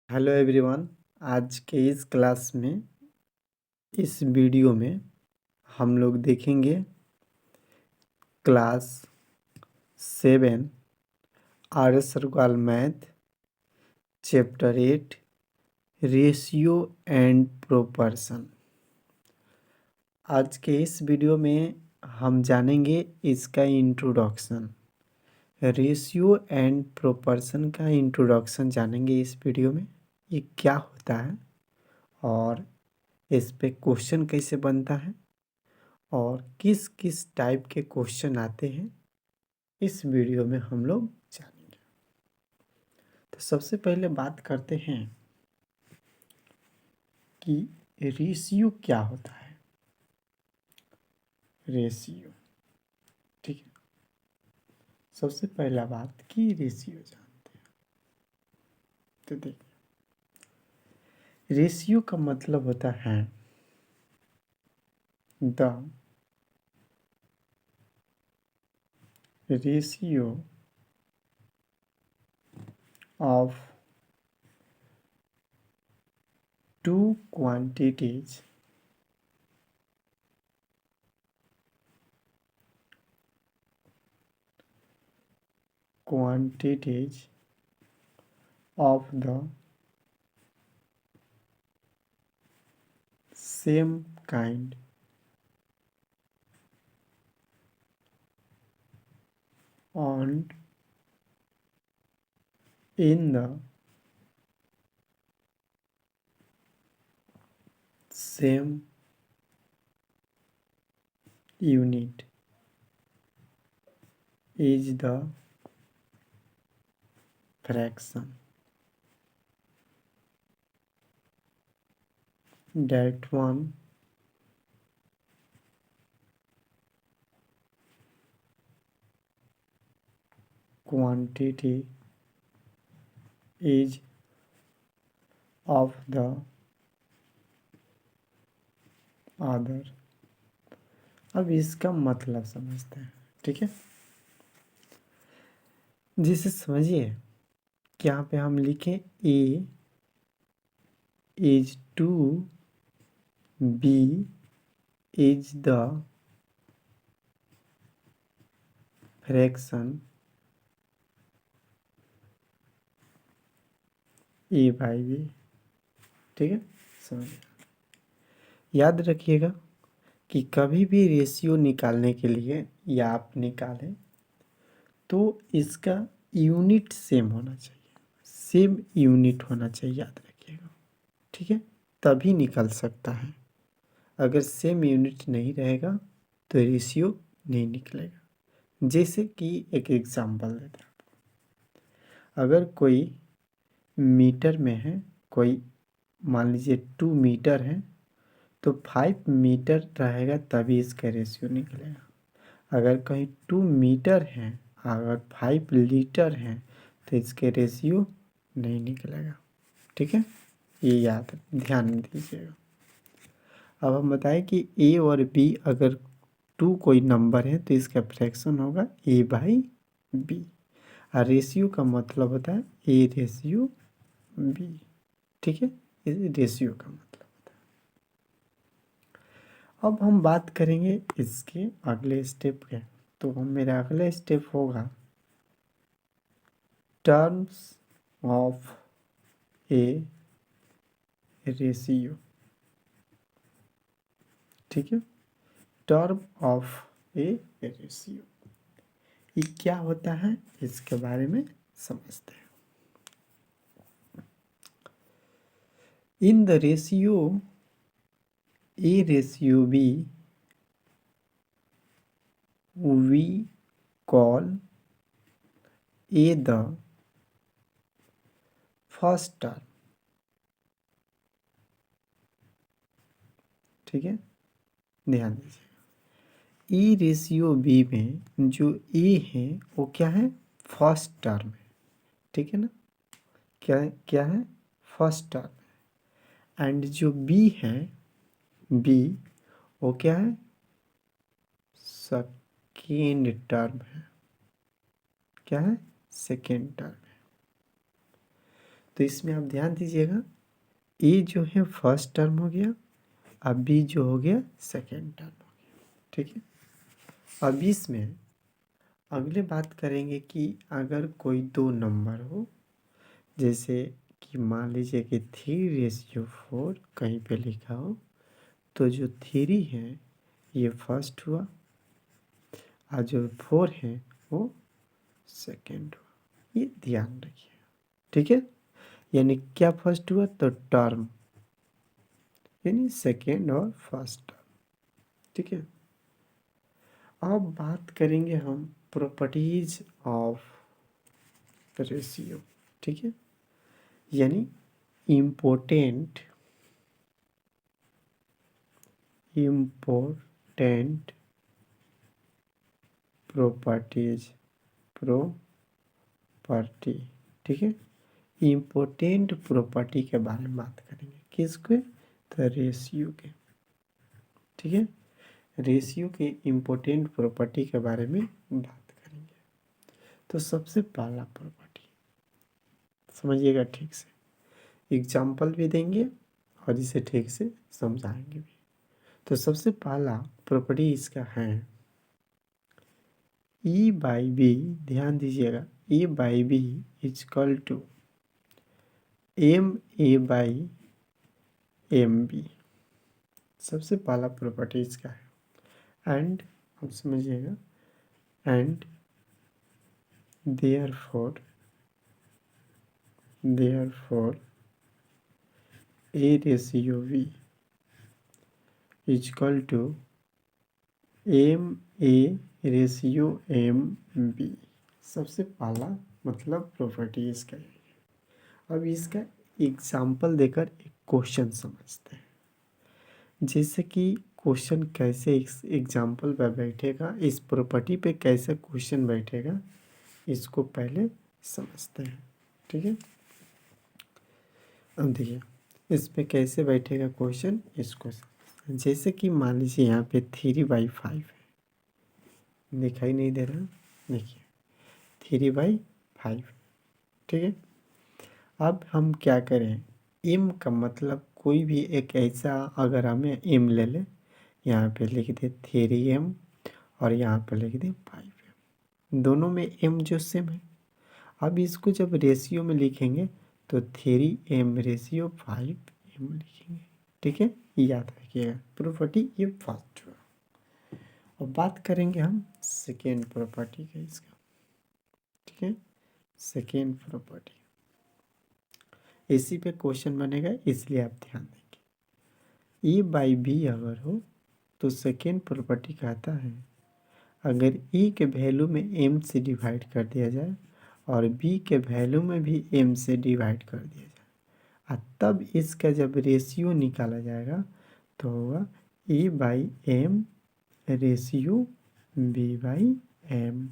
Hello everyone. आज के इस क्लास में इस वीडियो में हम लोग देखेंगे class 7 RS. Circle math chapter 8 ratio and proportion. आज के इस वीडियो में हम जानेंगे इसका इंट्रोडक्शन। रेशियो एंड प्रोपोर्शन का इंट्रोडक्शन जानेंगे इस वीडियो में। ये क्या होता है और इस पे क्वेश्चन कैसे बनता है और किस किस टाइप के क्वेश्चन आते हैं इस वीडियो में हम लोग जानेंगे। तो सबसे पहले बात करते हैं कि रेशियो क्या होता है। रेशियो, ठीक है। सबसे पहला बात कि रेशियो जानते हैं। तो देखिए, रेशियो का मतलब होता है the ratio of two quantities of the same kind and in the same unit is the fraction that one quantity is of the other। अब इसका मतलब समझते हैं, ठीक है। जिसे समझिए कि यहाँ पे हम लिखें A is two B is the fraction A by B, ठीक है। समझिए, याद रखिएगा कि कभी भी रेशियो निकालने के लिए या आप निकालें तो इसका यूनिट सेम होना चाहिए, सेम यूनिट होना चाहिए, याद रखिएगा, ठीक है। तभी निकल सकता है। अगर सेम यूनिट नहीं रहेगा तो रेशियो नहीं निकलेगा। जैसे कि एक एग्जांपल देते हैं आपको। अगर कोई मीटर में है, कोई मान लीजिए 2 मीटर है, तो 5 मीटर रहेगा तभी इसका रेशियो निकलेगा। अगर कहीं 2 मीटर है, अगर 5 लीटर है तो इसके रेशियो नहीं निकलेगा, ठीक है। ये याद ध्यान दीजिएगा। अब हम बताएं कि ए और बी अगर 2 कोई नंबर है तो इसका फ्रैक्शन होगा ए बाई बी। और रेशियो का मतलब होता है ए रेशियो बी, ठीक है। ये रेशियो का मतलब होता है। अब हम बात करेंगे इसके अगले स्टेप के। तो मेरा अगला स्टेप होगा टर्म्स ऑफ ए रेशियो, ठीक है। टर्म ऑफ ए रेशियो ये क्या होता है इसके बारे में समझते हैं। In the ratio A ratio B we call A the first term, ठीक है। ध्यान दीजिए, ए रेशियो बी में जो ए है वो क्या है, फर्स्ट टर्म है, ठीक है ना। क्या क्या है, फर्स्ट टर्म। एंड जो बी है, बी वो क्या है, सेकेंड टर्म है। क्या है, सेकेंड टर्म है। तो इसमें आप ध्यान दीजिएगा, ए जो है फर्स्ट टर्म हो गया, अब बी जो हो गया सेकेंड टर्म हो गया। ठीक है, अब इसमें अगले बात करेंगे कि अगर कोई दो नंबर हो, जैसे कि मान लीजिए कि 3:4 कहीं पे लिखा हो, तो जो 3 है ये फर्स्ट हुआ और जो 4 है वो सेकेंड हुआ। ये ध्यान रखिए। ठीक है, यानी क्या फर्स्ट हुआ, तो टर्म, यानी सेकेंड और फर्स्ट टर्म। ठीक है, अब बात करेंगे हम प्रॉपर्टीज ऑफ रेशियो। ठीक है, यानी इम्पोर्टेंट प्रॉपर्टीज प्रॉपर्टी। ठीक है, इम्पोर्टेंट प्रॉपर्टी के बारे में बात करेंगे, किसके, तो रेशियो के। ठीक है, रेशियो के इम्पोर्टेंट प्रॉपर्टी के बारे में बात करेंगे। तो सबसे पहला प्रॉपर्टी समझिएगा ठीक से, एग्जाम्पल भी देंगे और इसे ठीक से समझाएंगे भी। तो सबसे पहला प्रॉपर्टी इसका है E बाई बी, ध्यान दीजिएगा, E by B is equal to M A by M B. सबसे पहला प्रॉपर्टी इसका है। एंड आप समझिएगा, and therefore A ratio B is equal to M A ratio M B. सबसे पहला मतलब प्रॉपर्टी इसका है। अब इसका एग्जाम्पल देकर एक क्वेश्चन समझते हैं, जैसे कि क्वेश्चन कैसे एग्जाम्पल पे बैठेगा, इस प्रॉपर्टी पे कैसे क्वेश्चन बैठेगा, इसको पहले समझते हैं। ठीक है, अब देखिए इस पे कैसे बैठेगा क्वेश्चन, इसको जैसे कि मान लीजिए यहाँ पे 3/5 है, दिखाई नहीं दे रहा, देखिए 3/5। ठीक है, अब हम क्या करें, एम का मतलब कोई भी एक ऐसा, अगर हमें एम ले ले, यहाँ पे लिख दे 3m और यहाँ पे लिख दे 5m, दोनों में m जो सेम है। अब इसको जब रेशियो में लिखेंगे तो 3m रेशियो 5m लिखेंगे। ठीक है, याद रखिएगा, प्रॉपर्टी ये फर्स्ट हुआ। और बात करेंगे हम सेकेंड प्रॉपर्टी का इसका। ठीक है, सेकेंड प्रॉपर्टी इसी पे क्वेश्चन बनेगा, इसलिए आप ध्यान देंगे। ए बाई बी अगर हो तो सेकेंड प्रॉपर्टी कहता है, अगर ए के वैल्यू में एम से डिवाइड कर दिया जाए और बी के वैल्यू में भी एम से डिवाइड कर दिया जाए, और तब इसका जब रेशियो निकाला जाएगा तो होगा A by M ratio B by M,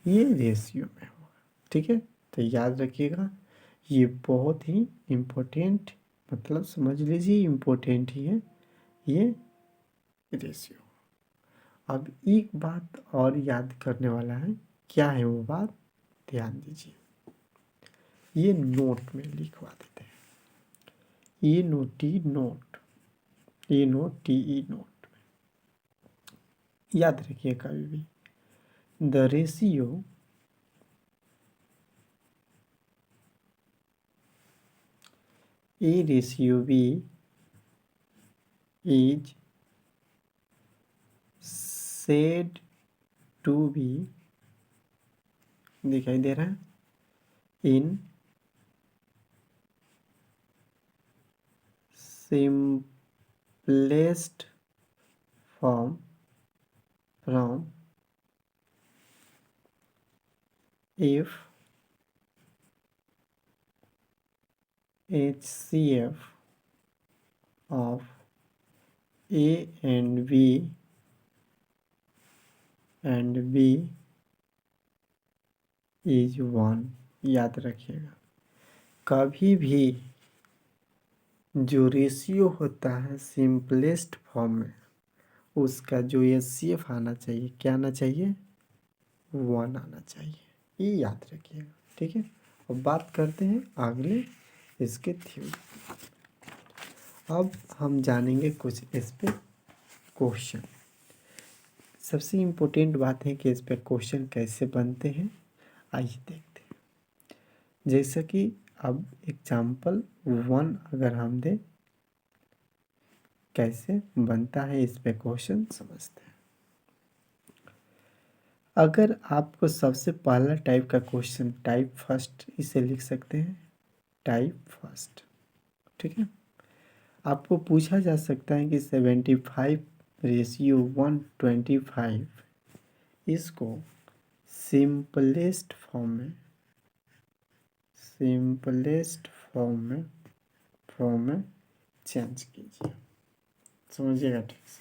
ये रेशियो में होगा। ठीक है, तो याद रखिएगा, ये बहुत ही इम्पोर्टेंट, मतलब समझ लीजिए इम्पोर्टेंट ही है ये रेशियो। अब एक बात और याद करने वाला है, क्या है वो बात, ध्यान दीजिए, ये नोट में लिखवा देते हैं, ये नोटी नोट, ये नोट टी ई नोट में याद रखिए कभी भी, the ratio A ratio B is said to be, दिखाई दे रहा है, इन simplest form from if HCF of A and B is 1। याद रखिएगा, कभी भी जो रेशियो होता है सिंपलेस्ट फॉर्म में, उसका जो HCF आना चाहिए, क्या आना चाहिए, 1 आना चाहिए, ये याद रखिएगा। ठीक है, अब बात करते हैं अगले इसके थ्योरी। अब हम जानेंगे कुछ इस पे क्वेश्चन। सबसे इम्पोर्टेंट बात है कि इस पे क्वेश्चन कैसे बनते हैं, आइए देखते हैं। जैसा कि अब एग्जाम्पल 1 अगर हम दें कैसे बनता है, इस पे क्वेश्चन समझते हैं। अगर आपको सबसे पहला टाइप का क्वेश्चन, टाइप फर्स्ट इसे लिख सकते हैं, टाइप फर्स्ट, ठीक है। आपको पूछा जा सकता है कि 75:125 इसको सिंपलेस्ट फॉर्म में चेंज कीजिए। समझिएगा ठीक से।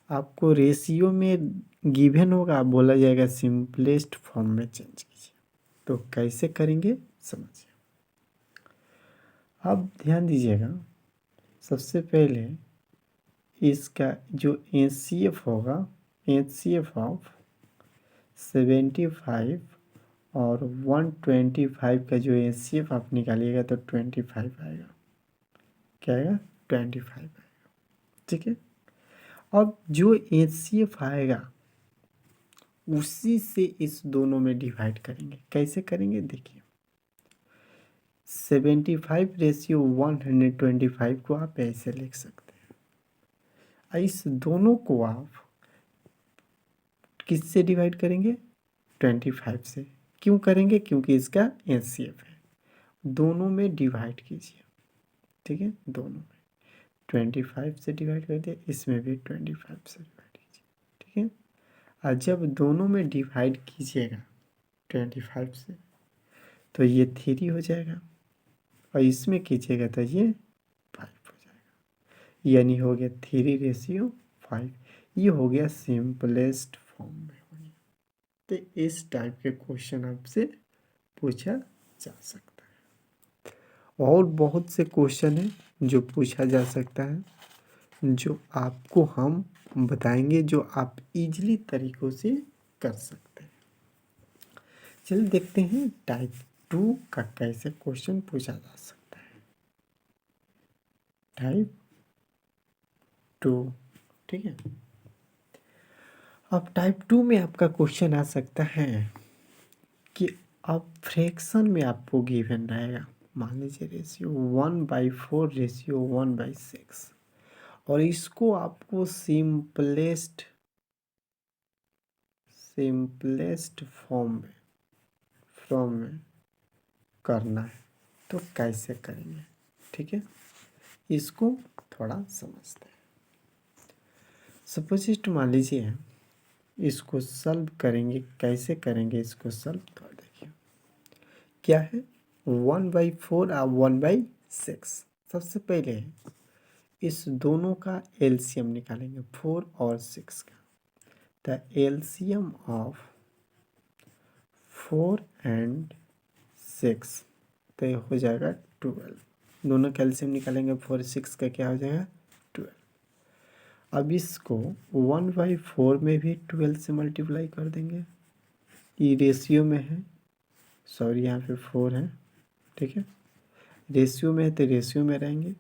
आपको रेशियो में गिवन होगा, बोला जाएगा सिंपलेस्ट फॉर्म में चेंज कीजिए। तो कैसे करेंगे समझिए। अब ध्यान दीजिएगा, सबसे पहले इसका जो HCF होगा, HCF ऑफ 75 और 125 का जो HCF आप निकालिएगा तो 25 आएगा। क्या आएगा? 25 आएगा, ठीक है। अब जो HCF आएगा उसी से इस दोनों में डिवाइड करेंगे। कैसे करेंगे देखिए, 75:125 को आप ऐसे लिख सकते हैं। इस दोनों को आप किससे डिवाइड करेंगे? 25 से। क्यों करेंगे? क्योंकि इसका HCF है। दोनों में डिवाइड कीजिए, ठीक है। दोनों में 25 से डिवाइड कर दिया, इसमें भी 25 से डिवाइड कीजिए, ठीक है। और जब दोनों में डिवाइड कीजिएगा 25 से तो ये 3 हो जाएगा, और इसमें कीजिएगा तो ये 5 हो जाएगा। यानी हो गया 3:5। ये हो गया सिंपलेस्ट फॉर्म में हो गया। तो इस टाइप के क्वेश्चन आपसे पूछा जा सकता है। और बहुत से क्वेश्चन हैं जो पूछा जा सकता है, जो आपको हम बताएंगे, जो आप इजीली तरीक़ों से कर सकते हैं। चलिए देखते हैं टाइप 2 का कैसे क्वेश्चन पूछा जा सकता है। टाइप 2, ठीक है। अब टाइप 2 में आपका क्वेश्चन आ सकता है कि अब फ्रैक्शन में आपको गिवन रहेगा, मान लीजिए रेशियो 1/4 रेशियो 1/6, और इसको आपको सिंपलेस्ट फॉर्म में करना है। तो कैसे करेंगे, ठीक है, इसको थोड़ा समझते हैं। सपोजिट मान लीजिए इसको सॉल्व करेंगे। कैसे करेंगे इसको सॉल्व, तो देखिए क्या है, 1/4 और 1/6। सबसे पहले इस दोनों का एलसीएम निकालेंगे, 4 और 6 का। द एलसीएम ऑफ 4 एंड 6 तो हो जाएगा 12। दोनों का एलसीएम निकालेंगे, 4 6 का क्या हो जाएगा? 12। अब इसको 1/4 में भी 12 से मल्टीप्लाई कर देंगे। ये रेशियो में है, सॉरी यहाँ पे 4 है, ठीक है। रेशियो में है तो रेशियो में रहेंगे।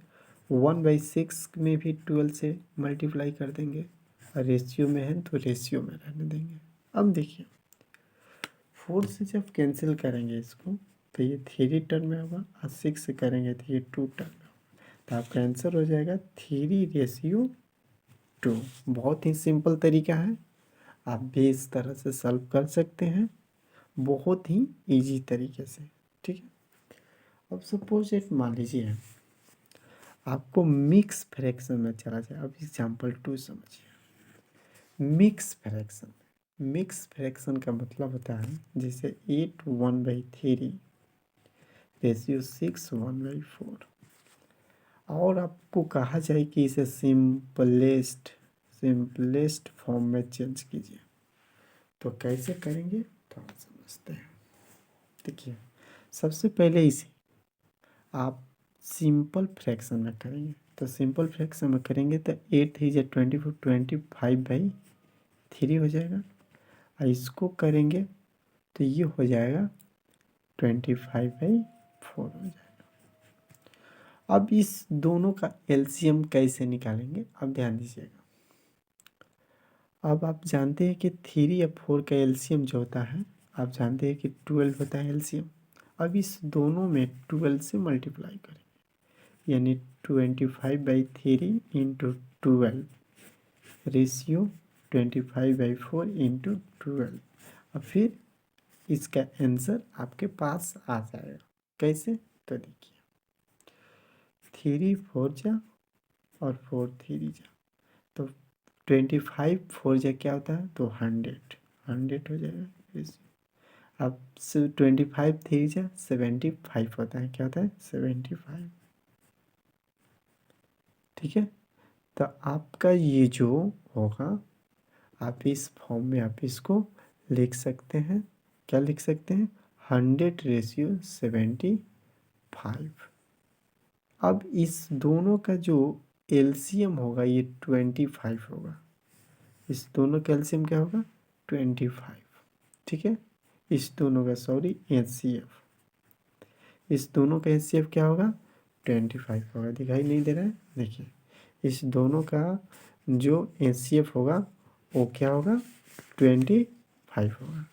1/6 में भी 12 से मल्टीप्लाई कर देंगे, और रेशियो में है तो रेशियो में रहने देंगे। अब देखिए 4 से जब कैंसिल करेंगे इसको तो ये 3 टर्म में होगा, और 6 से करेंगे तो ये 2 टर्म में होगा। तो आपका आंसर हो जाएगा 3:2। बहुत ही सिंपल तरीका है, आप भी इस तरह से सॉल्व कर सकते हैं, बहुत ही इजी तरीके से, ठीक है। अब सपोज एक मान लीजिए आपको मिक्स फ्रैक्शन में चला जाए। अब एग्जाम्पल 2 समझिए। मिक्स फ्रैक्शन का मतलब होता है जैसे 8 1/3 रेशियो 6 1/4, और आपको कहा जाए कि इसे सिंपलेस्ट फॉर्म में चेंज कीजिए। तो कैसे करेंगे थोड़ा समझते हैं। देखिए सबसे पहले इसे आप सिंपल फ्रैक्शन में करेंगे। तो सिंपल फ्रैक्शन में करेंगे तो 8 3 24 25/3 हो जाएगा, और इसको करेंगे तो ये हो जाएगा 25/4 हो जाएगा। अब इस दोनों का एलसीएम कैसे निकालेंगे, अब ध्यान दीजिएगा। अब आप जानते हैं कि 3 या 4 का एलसीएम जो होता है, आप जानते हैं कि 12 होता है एलसीएम। अब इस दोनों में 12 से मल्टीप्लाई करेंगे, यानी 25/3 इंटू 12 रेशियो 25/4 इंटू 12। अब फिर इसका आंसर आपके पास आ जाएगा। कैसे, तो देखिए 3 4 जा और 4 3 जा, तो 25 4 जा क्या होता है, तो 100 हो जाएगा रेशियो। अब 25 3 जा 75 होता है, क्या होता है 75। ठीक है, तो आपका ये जो होगा, आप इस फॉर्म में आप इसको लिख सकते हैं। क्या लिख सकते हैं, 100/75। अब इस दोनों का जो एलसीएम होगा ये 25 होगा। इस दोनों का एलसीएम क्या होगा, 25। ठीक है, इस दोनों का सॉरी एचसीएफ, इस दोनों का एचसीएफ क्या होगा, 25 होगा। दिखाई नहीं दे रहा है, देखिए इस दोनों का जो एचसीएफ होगा वो क्या होगा, 25 होगा।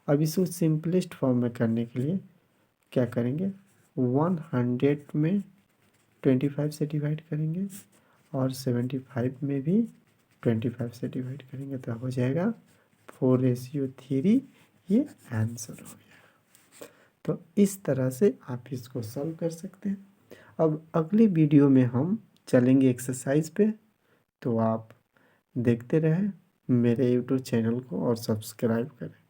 अब इसको सिंपलेस्ट फॉर्म में करने के लिए क्या करेंगे, 100 में 25 से डिवाइड करेंगे और 75 में भी 25 से डिवाइड करेंगे, तो हो जाएगा 4:3। ये आंसर हो गया। तो इस तरह से आप इसको सॉल्व कर सकते हैं। अब अगले वीडियो में हम चलेंगे एक्सरसाइज पे, तो आप देखते रहें मेरे यूट्यूब चैनल को और सब्सक्राइब करें।